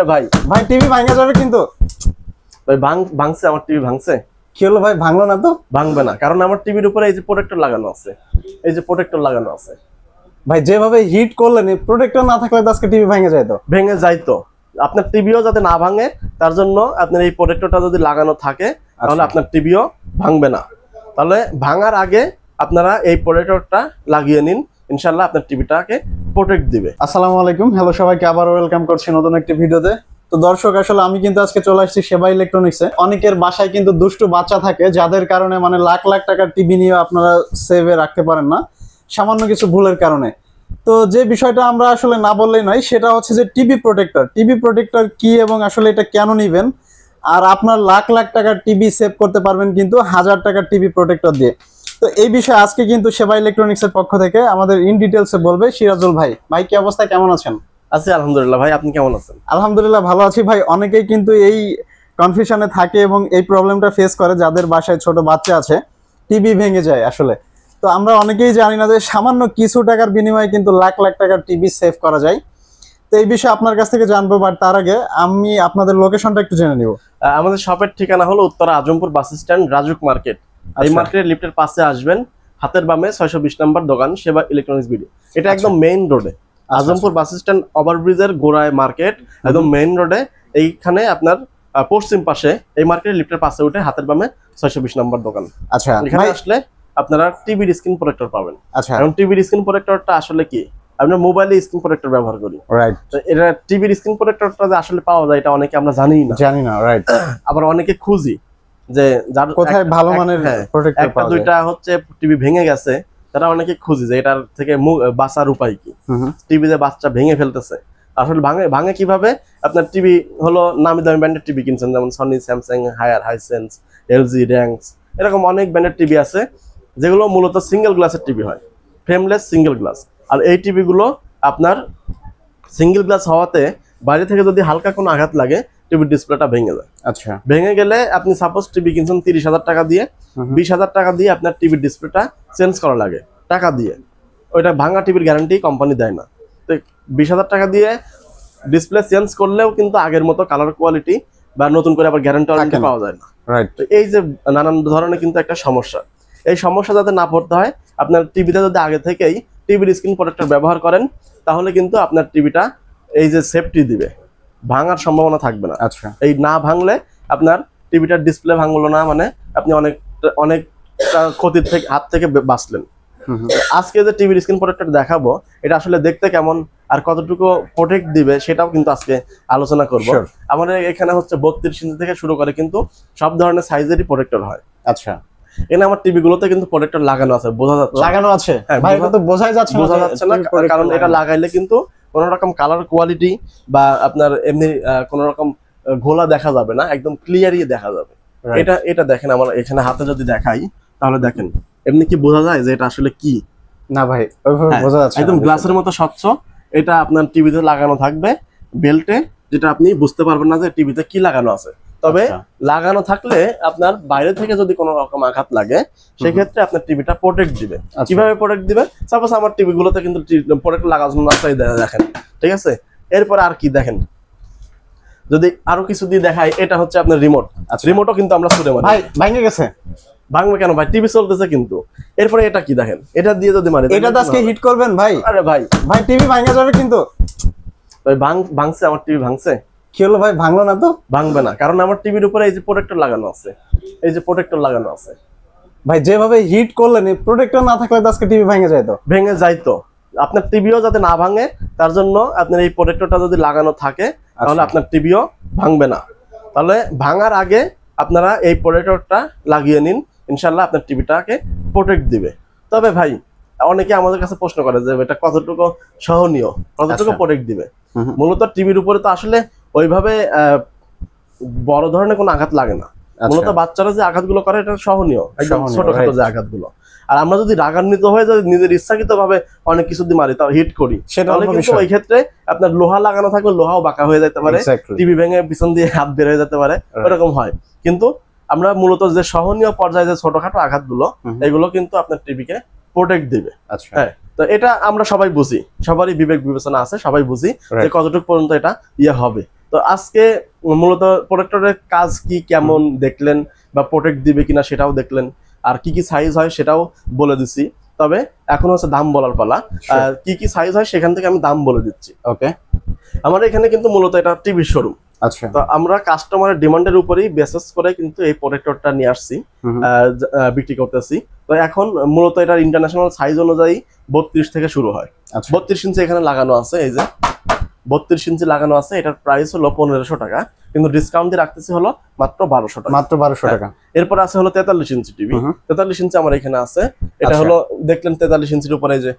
আরে ভাই ভাই টিভি ভাঙা যাবে কিন্তু। ভাই ভাঙছে, আমার টিভি ভাঙছে। কি হলো ভাই, ভাঙলো না তো? ভাঙবে না, কারণ আমার টিভির উপরে এই যে প্রোটেক্টর লাগানো আছে, এই যে প্রোটেক্টর লাগানো আছে। ভাই যেভাবে হিট করলেন, এই প্রোটেক্টর না থাকলে তো আজকে টিভি ভেঙে যাইতো। ভেঙে যাইতো। আপনার টিভিও যাতে না ভাঙে তার জন্য আপনার এই প্রোটেক্টরটা যদি লাগানো থাকে তাহলে আপনার টিভিও ভাঙবে না। তাহলে ভাঙার আগে আপনারা এই প্রোটেক্টরটা লাগিয়ে নিন, ইনশাআল্লাহ আপনার টিভিটাকে প্রোটেক্ট দিবে। আসসালামু আলাইকুম, হ্যালো সবাইকে আবার ওয়েলকাম করছি নতুন একটি ভিডিওতে। তো দর্শক, আসলে আমি কিন্তু আজকে চলে আসছি সেবা ইলেকট্রনিক্সে। অনেকের বাসায় কিন্তু দুষ্টু বাচ্চা থাকে, যাদের কারণে মানে লাখ লাখ টাকার টিভি নিয়ে আপনারা সেভে রাখতে পারেন না সামান্য কিছু ভুলের কারণে। তো যে বিষয়টা আমরা আসলে না বললেই নয়, সেটা হচ্ছে যে টিভি প্রোটেক্টর কি এবং আসলে এটা কেন নিবেন, আর আপনার লাখ লাখ টাকার টিভি সেভ করতে পারবেন কিন্তু 1000 টাকার টিভি প্রোটেক্টর দিয়ে। তো এই বিষয়ে আজকে কিন্তু সেবা ইলেকট্রনিক্সের পক্ষ থেকে আমাদের ইন ডিটেলসে বলবে সিরাজুল ভাই। ভাই কি অবস্থা, কেমন আছেন? আছি আলহামদুলিল্লাহ। ভাই আপনি কেমন আছেন? আলহামদুলিল্লাহ ভালো আছি ভাই। অনেকেই কিন্তু এই কনফিউশনে থাকে এবং এই প্রবলেমটা ফেস করে, যাদের বাসায় ছোট বাচ্চা আছে, টিভি ভেঙে যায় আসলে। তো আমরা অনেকেই জানি না যে সামান্য কিছু টাকার বিনিময়ে কিন্তু লাখ লাখ টাকার টিভি সেভ করা যায়। তো এই বিষয়ে আপনার কাছ থেকে জানবো, বাট তার আগে আমি আপনাদের লোকেশনটা একটু জেনে নিব। আমাদের শপের ঠিকানা হলো Uttara Azampur bus stand, RAJUK market. এই মার্কেটের লিফটের পাশে আসবেন, হাতের বামে 620 নম্বর দোকান, সেবা ইলেকট্রনিক্স বিডি। এটা একদম মেইন রোডে, আজমপুর বাস স্ট্যান্ড ওভারব্রিজের গোড়ায় মার্কেট, একদম মেইন রোডে। এইখানে আপনার পশ্চিম পাশে এই মার্কেটের লিফটের পাশে উঠে হাতের বামে 620 নম্বর দোকান। আচ্ছা, এখানে আসলে আপনারা টিভির স্ক্রিন প্রোটেক্টর পাবেন। আচ্ছা, এখন টিভির স্ক্রিন প্রোটেক্টরটা আসলে কি, আমরা মোবাইলে স্ক্রিন প্রোটেক্টর ব্যবহার করি, রাইট। তো এটা টিভির স্ক্রিন প্রোটেক্টরটা যে আসলে পাওয়া যায় এটা অনেকে আমরা জানি না, রাইট। আবার অনেকে খুঁজি যে যার কোথায় ভালো মানের প্রোটেক্টর একটা দুইটা হচ্ছে টিভি ভেঙে গেছে, তারা অনেকে খুঁজি যে এটার থেকে বাঁচার উপায় কি, টিভিতে বাচ্চা ভেঙে ফেলতেছে। আসলে ভাঙে কিভাবে? আপনার টিভি হলো নামি দামি ব্র্যান্ডের টিভি কিনছেন, যেমন Sony, Samsung, Haier, Hisense, LG, র্যাঙ্কস, এরকম অনেক ব্র্যান্ডের টিভি আছে যেগুলো মূলত সিঙ্গেল গ্লাসের টিভি হয়, ফ্রেমলেস সিঙ্গেল গ্লাস। আর এই টিভিগুলো আপনার সিঙ্গেল গ্লাস হওয়াতে বাইরে থেকে যদি হালকা কোনো আঘাত লাগে টিভির ডিসপ্লেটা ভেঙে যায়। আচ্ছা, ভেঙে গেলে আপনি সাপোজ টিভি কিনছেন 30,000 টাকা দিয়ে, 20,000 টাকা দিয়ে আপনার টিভির ডিসপ্লেটা চেঞ্জ করা লাগে টাকা দিয়ে। ওইটা ভাঙা টিভির গ্যারান্টি কোম্পানি দেয় না। তো 20,000 টাকা দিয়ে ডিসপ্লে চেঞ্জ করলেও কিন্তু আগের মতো কালার কোয়ালিটি বা নতুন করে আবার গ্যারান্টি ওয়ারেন্টি পাওয়া যায় না, রাইট। তো এই যে নানান ধরনের কিন্তু একটা সমস্যা, এই সমস্যা যাতে না পড়তে হয়, আপনার টিভিতে যদি আগে থেকেই টিভির স্ক্রিন প্রোটেক্টর ব্যবহার করেন তাহলে কিন্তু আপনার টিভিটা এই যে সেফটি দিবে, ভাঙার সম্ভাবনা থাকবে না। আচ্ছা, এই না ভাঙলে আপনার টিভিটার ডিসপ্লে ভাঙলো না মানে আপনি অনেকটা ক্ষতির থেকে হাত থেকে বাঁচলেন। আজকে যে টিভির স্ক্রিন প্রোটেক্টর দেখাবো এটা আসলে দেখতে কেমন আর কতটুকু প্রোটেক্ট দিবে সেটাও কিন্তু আজকে আলোচনা করব। আমাদের এখানে হচ্ছে 32 ইঞ্চি থেকে শুরু করে কিন্তু সব ধরনের সাইজেরই প্রোটেক্টর হয়। আচ্ছা, এখানে আমার টিভি গুলোতে কিন্তু প্রোটেক্টর লাগানো আছে, বোঝা যাচ্ছে? লাগানো আছে ভাই, এটা তো বোঝা যাচ্ছে না, কারণ এটা লাগাইলে কিন্তু কোন রকম কালার কোয়ালিটি বা আপনার এমনি কোন রকম ঘোলা দেখা যাবে না, একদম ক্লিয়ারই দেখা যাবে। এটা দেখেন, আমার এখানে হাতে যদি দেখাই তাহলে দেখেন এমনি কি বোঝা যায় যে এটা আসলে কি? না ভাই, ওইভাবে বোঝা যাচ্ছে একদম গ্লাসের মতো স্বচ্ছ। এটা আপনার টিভিতে লাগানো থাকবে বেল্টে, যেটা আপনি বুঝতে পারবেন না যে টিভিতে কি লাগানো আছে। তবে লাগানো থাকলে আপনার বাইরে থেকে যদি কোনো রকম আঘাত লাগে সেক্ষেত্রে আপনার টিভিটা প্রোটেক্ট দিবে। কিভাবে প্রোটেক্ট দিবে? সাপোজ আমার টিভি গুলোতে কিন্তু প্রোটেক্ট লাগানো আছে, দেখেন, ঠিক আছে। এরপর আর কি দেখেন, যদি আরো কিছু দিয়ে দেখাই, এটা হচ্ছে আপনার রিমোট। রিমোটও কিন্তু আমরা ছুড়ে মারি। ভাই ভেঙে গেছে। ভাঙবে কেন ভাই? টিভি চলতেছে কিন্তু। এরপরে এটা কি দেখেন, এটা দিয়ে যদি মারি, এটা আজকে হিট করবেন ভাই। আরে ভাই টিভি ভাঙা যাবে কিন্তু। ভাই ভাঙছে, আমার টিভি ভাঙছে। কি হলো ভাই, ভাঙলো না তো? ভাঙবে না, কারণ আমার টিভির উপরে এই যে প্রোটেক্টর লাগানো আছে, এই যে প্রোটেক্টর লাগানো আছে। ভাই যেভাবে হিট করলেন, এই প্রোটেক্টর না থাকলে তো আজকে টিভি ভেঙে যাইতো। ভেঙে যাইতো। আপনার টিভিও যাতে না ভাঙে তার জন্য আপনার এই প্রোটেক্টরটা যদি লাগানো থাকে তাহলে আপনার টিভিও ভাঙবে না। তাহলে ভাঙার আগে আপনারা এই প্রোটেক্টরটা লাগিয়ে নিন, ইনশাল্লাহ আপনার টিভিটাকে প্রোটেক্ট দিবে। তবে ভাই অনেকে আমাদের কাছে প্রশ্ন করে যে এটা কতটুকু সহনীয়, কতটুকু প্রোটেক্ট দিবে। মূলত টিভির উপরে তো আসলে ওইভাবে বড় ধরনের কোনো আঘাত লাগে না। মূলত বাচ্চারা যে আঘাতগুলো করে এটা সহনীয়, একদম ছোটখাটো যে আঘাতগুলো। আর আমরা যদি রাগান্বিত হয়ে যদি নিজের ইচ্ছাকৃত ভাবে অনেক কিছু দিয়ে মারি, তাও হিট করি, তাহলে কিন্তু ওই ক্ষেত্রে আপনার লোহা লাগানো থাকলে লোহাও বাঁকা হয়ে যেতে পারে, টিভি ভেঙে পিছন দিয়ে হাত বের হয়ে যেতে পারে, এরকম হয়। কিন্তু আমরা মূলত যে সহনীয় পর্যায়ে যে ছোটখাটো আঘাতগুলো, এগুলো কিন্তু আপনার টিভিকে প্রোটেক্ট দিবে। হ্যাঁ, তো এটা আমরা সবাই বুঝি, সবারই বিবেক বিবেচনা আছে, সবাই বুঝি যে কতটুকু পর্যন্ত এটা ইয়ে হবে। তো আজকে মূলত প্রোটেক্টরের কাজ কি কেমন দেখলেন, বা প্রোটেক্ট দিবে কিনা সেটাও দেখলেন, আর কি কি সাইজ হয় সেটাও বলে দিছি। তবে এখন হচ্ছে দাম বলার পালা। কি কি সাইজ হয় সেখান থেকে আমি দাম বলে দিচ্ছি। ওকে, আমার এখানে কিন্তু মূলত এটা টিভি শোরুম। আচ্ছা, তো আমরা কাস্টমারের ডিমান্ডের উপরেই বেসিস করে কিন্তু এই প্রোটেক্টরটা নিয়ে আসছি, বিক্রি করতেছি। তো এখন মূলত এটা ইন্টারন্যাশনাল সাইজ অনুযায়ী 32 থেকে শুরু হয়। 32 ইঞ্চি এখানে লাগানো আছে, এই যে 32 ইঞ্চি লাগানো আছে। এটার প্রাইস হলো 1500 টাকা, কিন্তু ডিসকাউন্ট দিয়ে রাখতেছি হলো মাত্র 1200 টাকা। মাত্র 1200 টাকা। এরপর আছে হলো 43 ইঞ্চি টিভি। 43 ইঞ্চি আমার এখানে আছে। এটা হলো দেখলেন 43 ইঞ্চির উপরে যে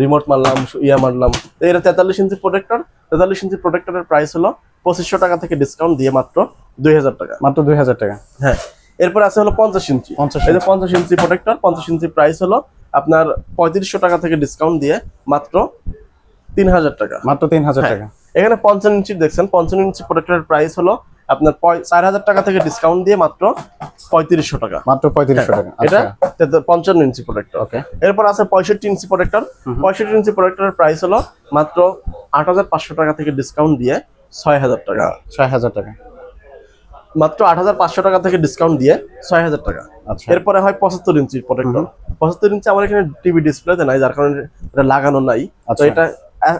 রিমোট মারলাম, মারলাম। তো এটা 43 ইঞ্চি প্রোটেক্টর। 43 ইঞ্চি প্রোটেক্টরের প্রাইস হলো 2500 টাকা থেকে ডিসকাউন্ট দিয়ে মাত্র 2000 টাকা। মাত্র 2000 টাকা। হ্যাঁ, এরপর আছে হলো 50 ইঞ্চি। এই যে 50 ইঞ্চি প্রোটেক্টর, 50 ইঞ্চি প্রাইস হলো আপনার 3500 টাকা থেকে ডিসকাউন্ট দিয়ে মাত্র 3000 টাকা। মাত্র 3000 টাকা। এখানে 55 ইঞ্চি দেখছেন, 55 ইঞ্চি প্রোটেক্টরের প্রাইস হলো আপনার 4000 টাকা থেকে ডিসকাউন্ট দিয়ে মাত্র 3500 টাকা। মাত্র 3500 টাকা। এটা 55 ইঞ্চি প্রোটেক্টর। ওকে, এরপর আছে 65 ইঞ্চি প্রোটেক্টর। 65 ইঞ্চি প্রোটেক্টরের প্রাইস হলো মাত্র 8500 টাকা থেকে ডিসকাউন্ট দিয়ে 6000 টাকা। 6000 টাকা। মাত্র 8500 টাকা থেকে ডিসকাউন্ট দিয়ে 6000 টাকা। আচ্ছা, এরপরে হয় 75 ইঞ্চি প্রোটেক্টর। 75 ইঞ্চি আমার এখানে টিভি ডিসপ্লেতে নাই, যার কারণে এটা লাগানো নাই। তো এটা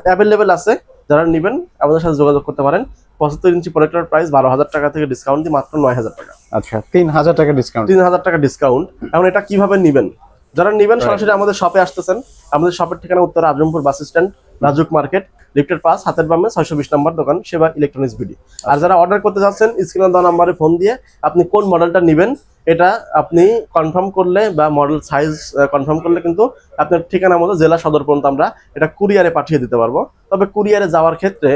অ্যাভেলেবেল আছে, যারা নেবেন আমাদের সাথে যোগাযোগ করতে পারেন। 75 ইঞ্চি প্রোটেক্টর প্রাইস 12000 টাকা থেকে ডিসকাউন্ট দিয়ে মাত্র 9000 টাকা। আচ্ছা, 3000 টাকা ডিসকাউন্ট। 3000 টাকা ডিসকাউন্ট। এখন এটা কিভাবে নেবেন? যারা নেবেন সরাসরি আমাদের শপে আসতেছেন। আমাদের শপের ঠিকানা উত্তর Azampur bus stand, RAJUK market, লিফটের পাস, হাতের বামে 620 নম্বর দোকান, সেবা ইলেকট্রনিক্স বিডি। আর যারা অর্ডার করতে যাচ্ছেন স্ক্রিনে দেওয়া নাম্বারে ফোন দিয়ে আপনি কোন মডেলটা নেবেন এটা আপনি কনফার্ম করলে বা মডেল সাইজ কনফার্ম করলে কিন্তু আপনার ঠিকানা মতো জেলা সদর পর্যন্ত আমরা এটা কুরিয়ারে পাঠিয়ে দিতে পারবো। তবে কুরিয়ারে যাওয়ার ক্ষেত্রে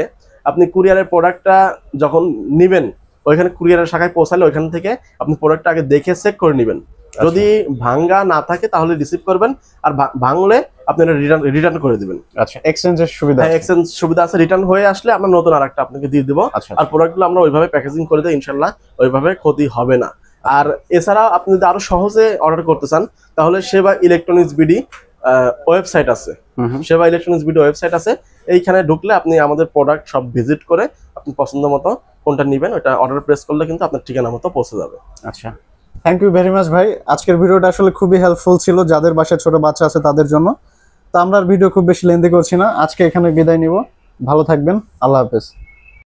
আপনি কুরিয়ারের প্রোডাক্টটা যখন নেবেন, ওইখানে কুরিয়ারের শাখায় পৌঁছালে ওইখান থেকে আপনি প্রোডাক্টটা আগে দেখে চেক করে নেবেন। যদি ভাঙ্গা না থাকে তাহলে রিসিভ করবেন, আর ভাঙলে আপনি রিটার্ন করে দিবেন। আচ্ছা, এক্সচেঞ্জের সুবিধা? হ্যাঁ, এক্সচেঞ্জ সুবিধা আছে। রিটার্ন হয়ে আসলে আমরা নতুন আরেকটা আপনাকে দিয়ে দিব। আর প্রোডাক্টগুলো আমরা ওইভাবে প্যাকেজিং করে দিই, ইনশাল্লাহ ওইভাবে ক্ষতি হবে না। আর এছাড়া আপনি যদি আরো সহজে অর্ডার করতে চান তাহলে সেবা ইলেকট্রনিক্স বিডি ওয়েবসাইট আছে। সেবা ইলেকট্রনিক্স বিডি ওয়েবসাইট আছে। এইখানে ঢুকলে আপনি আমাদের প্রোডাক্ট সব ভিজিট করে আপনি পছন্দ মতো কোনটা নেবেন ওটা অর্ডার প্রেস করলে কিন্তু আপনার ঠিকানা মতো পৌঁছে যাবে। আচ্ছা, থ্যাংক ইউ ভেরি মাচ ভাই। আজকের ভিডিওটা আসলে খুবই হেল্পফুল ছিল যাদের বাসায় ছোট বাচ্চা আছে তাদের জন্য। তো আমরা ভিডিও খুব বেশি লেন্দি করছি না, আজকে এখানে বিদায় নিব। ভালো থাকবেন, আল্লাহ হাফেজ।